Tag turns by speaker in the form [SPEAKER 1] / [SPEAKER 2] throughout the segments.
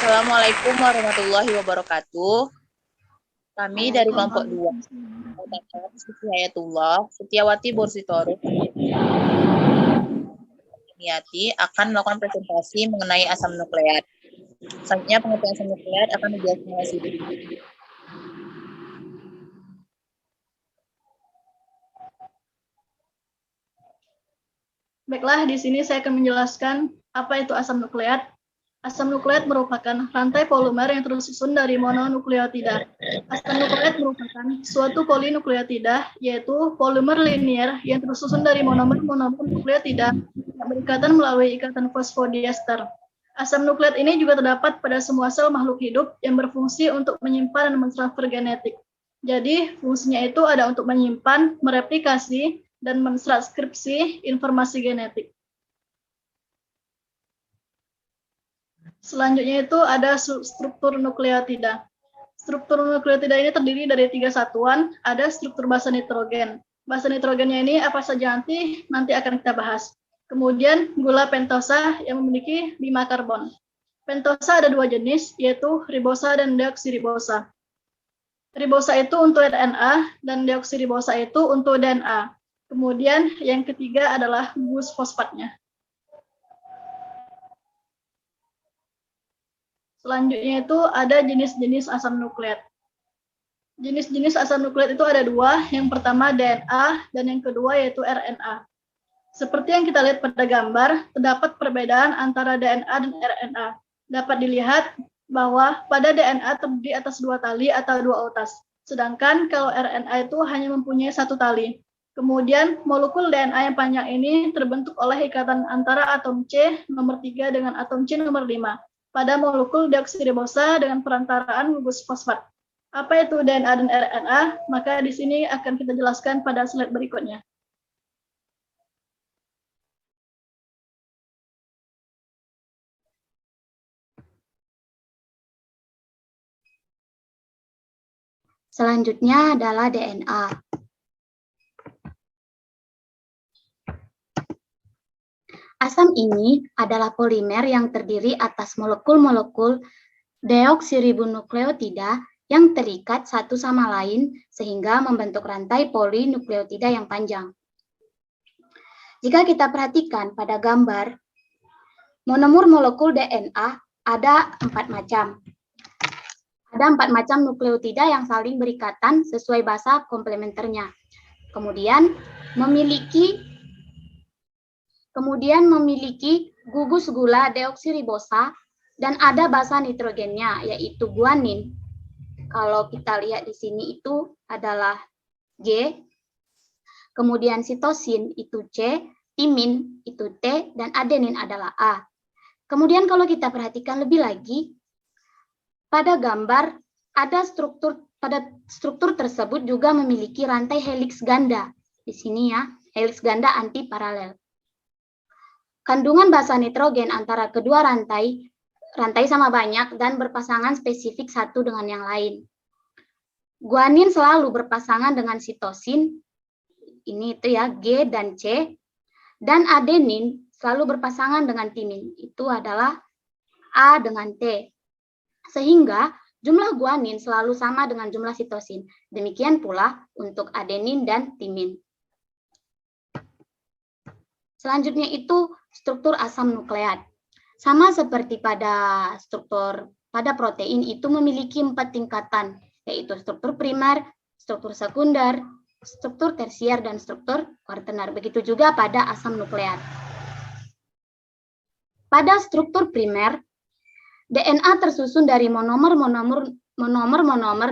[SPEAKER 1] Assalamualaikum warahmatullahi wabarakatuh. Kami dari kelompok 2, Hidayatullah, Setiawati Borsitorus, Niati akan melakukan presentasi mengenai asam nukleat. Selanjutnya pengertian asam nukleat akan dijelaskan oleh Siti.
[SPEAKER 2] Baiklah, di sini saya akan menjelaskan apa itu asam nukleat. Asam nukleat merupakan rantai polimer yang tersusun dari mononukleotida. Asam nukleat merupakan suatu polinukleotida, yaitu polimer linier yang tersusun dari monomer-monomer nukleotida yang berikatan melalui ikatan fosfodiester. Asam nukleat ini juga terdapat pada semua sel makhluk hidup yang berfungsi untuk menyimpan dan mentransfer genetik. Jadi, fungsinya itu ada untuk menyimpan, mereplikasi, dan mentranskripsi informasi genetik. Selanjutnya itu ada struktur nukleotida. Struktur nukleotida ini terdiri dari 3 satuan, ada struktur basa nitrogen. Basa nitrogennya ini apa saja nanti akan kita bahas. Kemudian gula pentosa yang memiliki 5 karbon. Pentosa ada 2 jenis, yaitu ribosa dan deoksiribosa. Ribosa itu untuk RNA dan deoksiribosa itu untuk DNA. Kemudian yang ketiga adalah gugus fosfatnya. Selanjutnya itu ada jenis-jenis asam nukleat. Jenis-jenis asam nukleat itu ada 2, yang pertama DNA dan yang kedua yaitu RNA. Seperti yang kita lihat pada gambar, terdapat perbedaan antara DNA dan RNA. Dapat dilihat bahwa pada DNA terdiri atas 2 tali atau 2 utas, sedangkan kalau RNA itu hanya mempunyai 1 tali. Kemudian molekul DNA yang panjang ini terbentuk oleh ikatan antara atom C nomor 3 dengan atom C nomor 5 pada molekul deoksiribosa dengan perantaraan gugus fosfat. Apa itu DNA dan RNA? Maka di sini akan kita jelaskan pada slide berikutnya.
[SPEAKER 3] Selanjutnya adalah DNA. Asam ini adalah polimer yang terdiri atas molekul-molekul deoksiribonukleotida yang terikat satu sama lain sehingga membentuk rantai polinukleotida yang panjang. Jika kita perhatikan pada gambar, monomer molekul DNA ada 4 macam. Ada 4 macam nukleotida yang saling berikatan sesuai basa komplementernya. Kemudian memiliki gugus gula deoksiribosa dan ada basa nitrogennya, yaitu guanin. Kalau kita lihat di sini itu adalah G, kemudian sitosin itu C, timin itu T, dan adenin adalah A. Kemudian kalau kita perhatikan lebih lagi, pada gambar ada pada struktur tersebut juga memiliki rantai heliks ganda. Di sini ya, heliks ganda antiparalel. Kandungan basa nitrogen antara kedua rantai sama banyak dan berpasangan spesifik satu dengan yang lain. Guanin selalu berpasangan dengan sitosin, ini itu ya G dan C, dan adenin selalu berpasangan dengan timin, itu adalah A dengan T. Sehingga jumlah guanin selalu sama dengan jumlah sitosin. Demikian pula untuk adenin dan timin. Selanjutnya itu struktur asam nukleat. Sama seperti pada protein itu memiliki 4 tingkatan, yaitu struktur primer, struktur sekunder, struktur tersier, dan struktur kuaterner. Begitu juga pada asam nukleat. Pada struktur primer, DNA tersusun dari monomer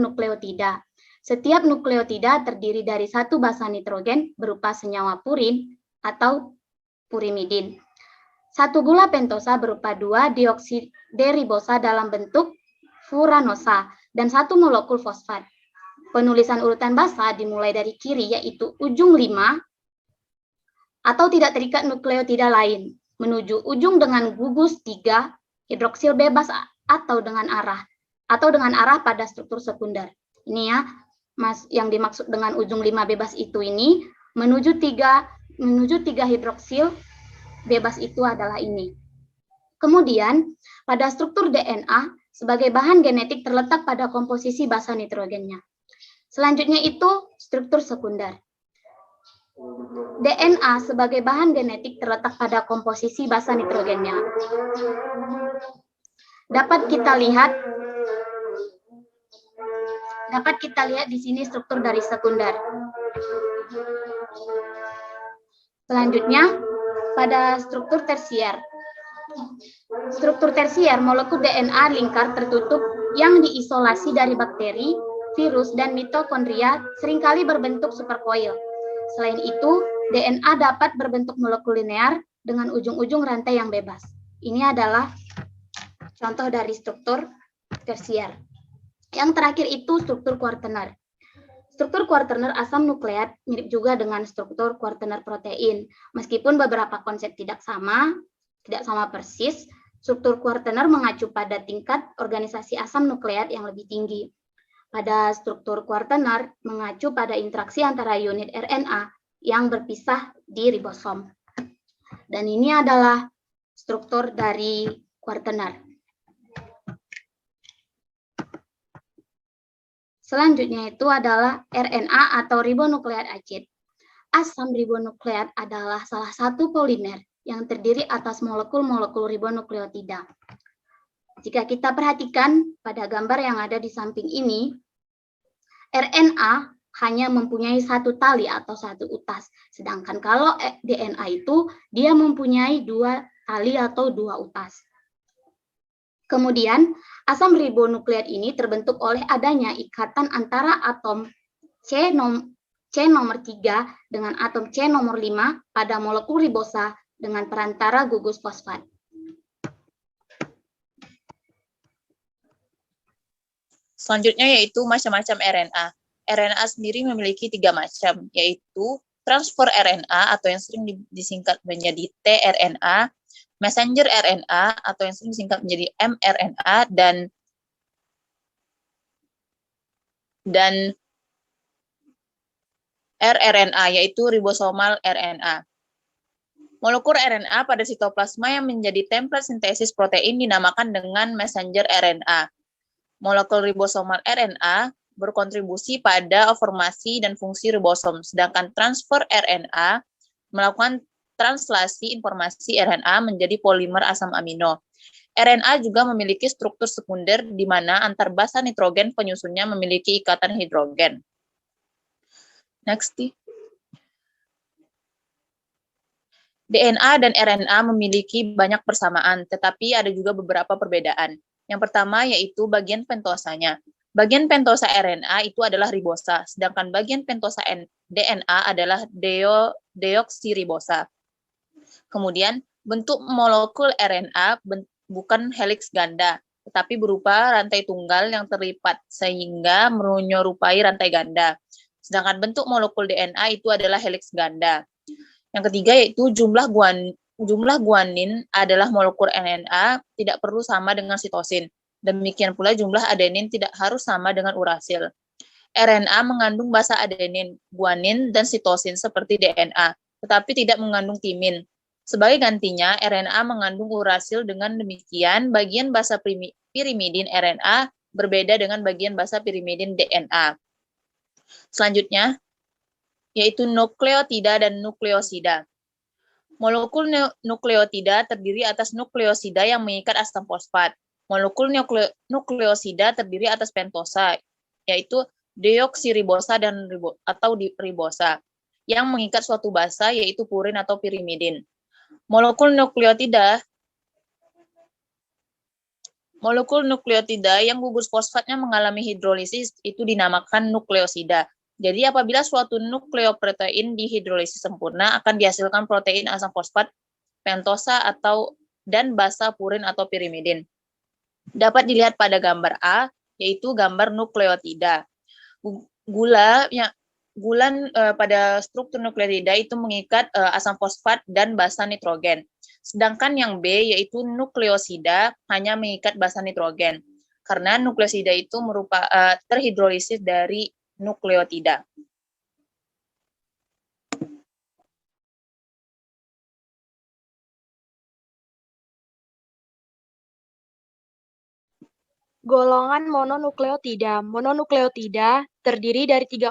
[SPEAKER 3] nukleotida. Setiap nukleotida terdiri dari 1 basa nitrogen berupa senyawa purin atau purimidin. 1 gula pentosa berupa 2 deoksiribosa dalam bentuk furanosa dan 1 molekul fosfat. Penulisan urutan basa dimulai dari kiri, yaitu ujung 5 atau tidak terikat nukleotida lain menuju ujung dengan gugus 3 hidroksil bebas atau dengan arah pada struktur sekunder. Ini ya, yang dimaksud dengan ujung 5 bebas itu ini menuju 3 hidroksil bebas itu adalah ini. Kemudian pada struktur DNA sebagai bahan genetik terletak pada komposisi basa nitrogennya. Selanjutnya itu struktur sekunder. DNA sebagai bahan genetik terletak pada komposisi basa nitrogennya. Dapat kita lihat di sini struktur dari sekunder. Selanjutnya, pada struktur tersier. Struktur tersier, molekul DNA lingkar tertutup yang diisolasi dari bakteri, virus, dan mitokondria seringkali berbentuk superkoil. Selain itu, DNA dapat berbentuk molekul linear dengan ujung-ujung rantai yang bebas. Ini adalah contoh dari struktur tersier. Yang terakhir itu struktur kuartener. Struktur kuartener asam nukleat mirip juga dengan struktur kuartener protein. Meskipun beberapa konsep tidak sama persis, struktur kuartener mengacu pada tingkat organisasi asam nukleat yang lebih tinggi. Pada struktur kuartener mengacu pada interaksi antara unit RNA yang berpisah di ribosom. Dan ini adalah struktur dari kuartener. Selanjutnya itu adalah RNA atau ribonukleat acid. Asam ribonukleat adalah salah satu polimer yang terdiri atas molekul-molekul ribonukleotida. Jika kita perhatikan pada gambar yang ada di samping ini, RNA hanya mempunyai satu tali atau satu utas. Sedangkan kalau DNA itu, dia mempunyai dua tali atau dua utas. Kemudian, asam ribonukleat ini terbentuk oleh adanya ikatan antara atom C nomor 3 dengan atom C nomor 5 pada molekul ribosa dengan perantara gugus fosfat.
[SPEAKER 1] Selanjutnya yaitu macam-macam RNA. RNA sendiri memiliki 3 macam, yaitu transfer RNA atau yang sering disingkat menjadi tRNA, messenger RNA atau yang sering disingkat menjadi mRNA, dan rRNA, yaitu ribosomal RNA. Molekul RNA pada sitoplasma yang menjadi template sintesis protein dinamakan dengan messenger RNA. Molekul ribosomal RNA berkontribusi pada formasi dan fungsi ribosom, sedangkan transfer RNA melakukan translasi informasi RNA menjadi polimer asam amino. RNA juga memiliki struktur sekunder di mana antar basa nitrogen penyusunnya memiliki ikatan hidrogen. Next. DNA dan RNA memiliki banyak persamaan, tetapi ada juga beberapa perbedaan. Yang pertama yaitu bagian pentosanya. Bagian pentosa RNA itu adalah ribosa, sedangkan bagian pentosa DNA adalah deoksiribosa. Kemudian, bentuk molekul RNA bukan heliks ganda, tetapi berupa rantai tunggal yang terlipat, sehingga menyerupai rantai ganda. Sedangkan bentuk molekul DNA itu adalah heliks ganda. Yang ketiga yaitu jumlah guanin adalah molekul RNA tidak perlu sama dengan sitosin. Demikian pula jumlah adenin tidak harus sama dengan urasil. RNA mengandung basa adenin, guanin, dan sitosin seperti DNA, tetapi tidak mengandung timin. Sebagai gantinya, RNA mengandung urasil. Dengan demikian, bagian basa pirimidin RNA berbeda dengan bagian basa pirimidin DNA. Selanjutnya, yaitu nukleotida dan nukleosida. Molekul nukleotida terdiri atas nukleosida yang mengikat asam fosfat. Molekul nukleosida terdiri atas pentosa, yaitu deoksiribosa atau ribosa, yang mengikat suatu basa, yaitu purin atau pirimidin. Molekul nukleotida yang gugus fosfatnya mengalami hidrolisis itu dinamakan nukleosida. Jadi apabila suatu nukleoprotein dihidrolisis sempurna akan dihasilkan protein asam fosfat, pentosa dan basa purin atau pirimidin. Dapat dilihat pada gambar A, yaitu gambar nukleotida. Pada struktur nukleotida itu mengikat asam fosfat dan basa nitrogen. Sedangkan yang B, yaitu nukleosida, hanya mengikat basa nitrogen. Karena nukleosida itu terhidrolisis dari nukleotida.
[SPEAKER 4] Golongan mononukleotida. Mononukleotida terdiri dari 3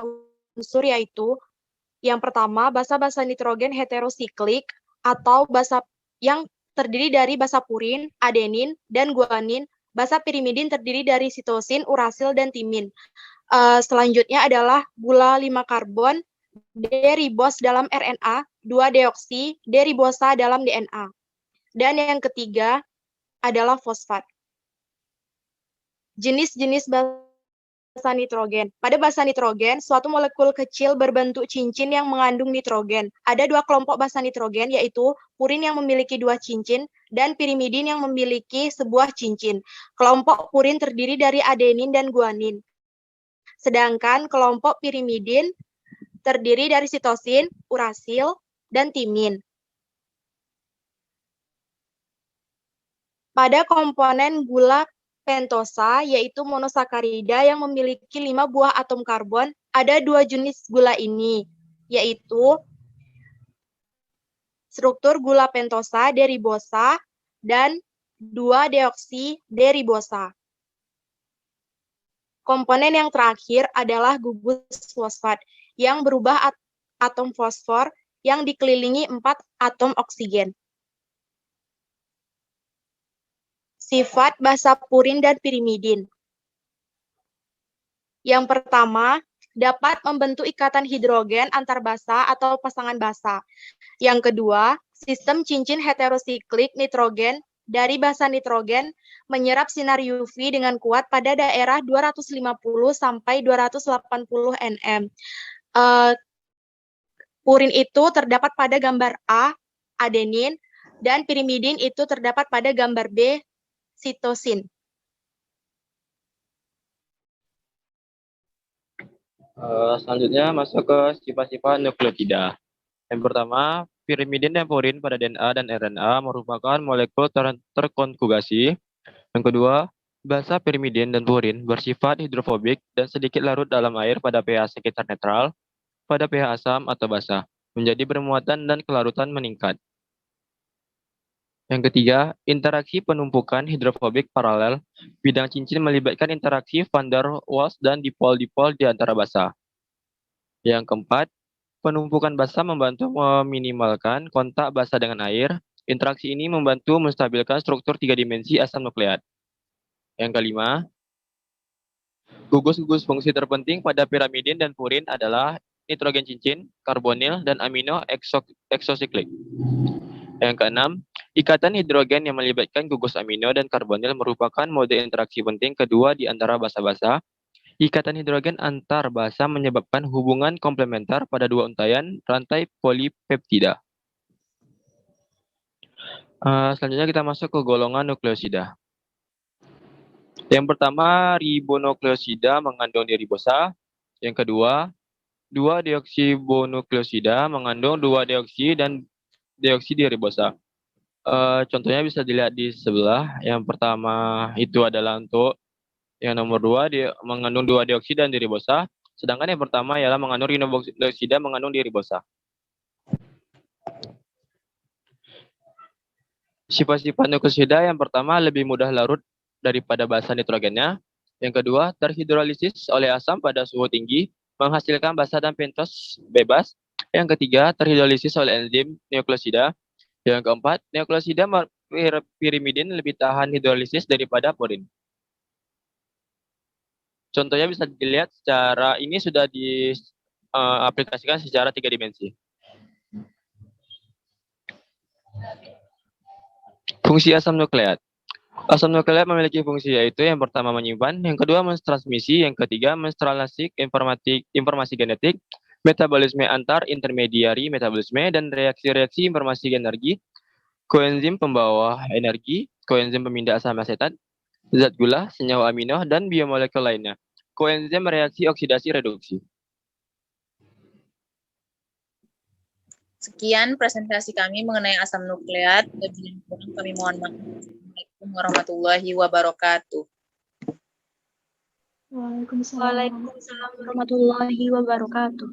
[SPEAKER 4] unsur, yaitu yang pertama basa-basa nitrogen heterosiklik atau basa yang terdiri dari basa purin, adenin, dan guanin. Basa pirimidin terdiri dari sitosin, urasil, dan timin. Selanjutnya adalah gula 5 karbon, D-ribos dalam RNA, 2-deoksi, D-ribosa dalam DNA. Dan yang ketiga adalah fosfat. Jenis-jenis basa nitrogen. Pada basa nitrogen, suatu molekul kecil berbentuk cincin yang mengandung nitrogen. Ada 2 kelompok basa nitrogen, yaitu purin yang memiliki 2 cincin dan pirimidin yang memiliki sebuah cincin. Kelompok purin terdiri dari adenin dan guanin. Sedangkan kelompok pirimidin terdiri dari sitosin, urasil, dan timin. Pada komponen gula pentosa, yaitu monosakarida yang memiliki 5 buah atom karbon, ada 2 jenis gula ini, yaitu struktur gula pentosa D-ribosa dan 2-deoksi D-ribosa. Komponen yang terakhir adalah gugus fosfat yang berubah atom fosfor yang dikelilingi 4 atom oksigen. Sifat basa purin dan pirimidin. Yang pertama, dapat membentuk ikatan hidrogen antar basa atau pasangan basa. Yang kedua, sistem cincin heterosiklik nitrogen dari basa nitrogen menyerap sinar UV dengan kuat pada daerah 250 sampai 280 nm. Purin itu terdapat pada gambar A, adenin, dan pirimidin itu terdapat pada gambar B, sitosin.
[SPEAKER 5] Selanjutnya masuk ke sifat-sifat nukleotida. Yang pertama, pirimidin dan purin pada DNA dan RNA merupakan molekul terkonjugasi. Yang kedua, basa pirimidin dan purin bersifat hidrofobik dan sedikit larut dalam air pada pH sekitar netral, pada pH asam atau basa, menjadi bermuatan dan kelarutan meningkat. Yang ketiga, interaksi penumpukan hidrofobik paralel. Bidang cincin melibatkan interaksi van der Waals dan dipol-dipol di antara basa. Yang keempat, penumpukan basa membantu meminimalkan kontak basa dengan air. Interaksi ini membantu menstabilkan struktur 3 dimensi asam nukleat. Yang kelima, gugus-gugus fungsi terpenting pada pirimidin dan purin adalah nitrogen cincin, karbonil, dan amino eksosiklik. Yang keenam, ikatan hidrogen yang melibatkan gugus amino dan karbonil merupakan mode interaksi penting kedua di antara basa-basa. Ikatan hidrogen antar basa menyebabkan hubungan komplementer pada 2 untaian rantai polipeptida. Selanjutnya kita masuk ke golongan nukleosida. Yang pertama, ribonukleosida mengandung D-ribosa. Yang kedua, 2-deoksibonukleosida mengandung 2-deoksi dan deoksi D-ribosa. Contohnya bisa dilihat di sebelah. Yang pertama itu adalah untuk yang nomor 2 dia mengandung 2-deoksi dan D-ribosa. Sedangkan yang pertama ialah mengandung ribonukleosida mengandung D-ribosa. Sifat-sifat nukleosida yang pertama lebih mudah larut daripada basa nitrogennya. Yang kedua, terhidrolisis oleh asam pada suhu tinggi, menghasilkan basa dan pentos bebas. Yang ketiga, terhidrolisis oleh enzim nukleosida. Yang keempat, nukleosida pirimidin lebih tahan hidrolisis daripada purin. Contohnya bisa dilihat secara ini sudah diaplikasikan secara 3 dimensi. Fungsi asam nukleat. Asam nukleat memiliki fungsi yaitu yang pertama menyimpan, yang kedua mentransmisi, yang ketiga menstranslasik informasi genetik, metabolisme antar intermediari metabolisme, dan reaksi-reaksi informasi energi, koenzim pembawa energi, koenzim pemindah asam asetat, zat gula, senyawa amino, dan biomolekul lainnya. Koenzim reaksi oksidasi reduksi.
[SPEAKER 1] Sekian presentasi kami mengenai asam nukleat. Kami mohon maaf. Assalamualaikum warahmatullahi wabarakatuh.
[SPEAKER 2] Waalaikumsalam.
[SPEAKER 4] Waalaikumsalam warahmatullahi wabarakatuh.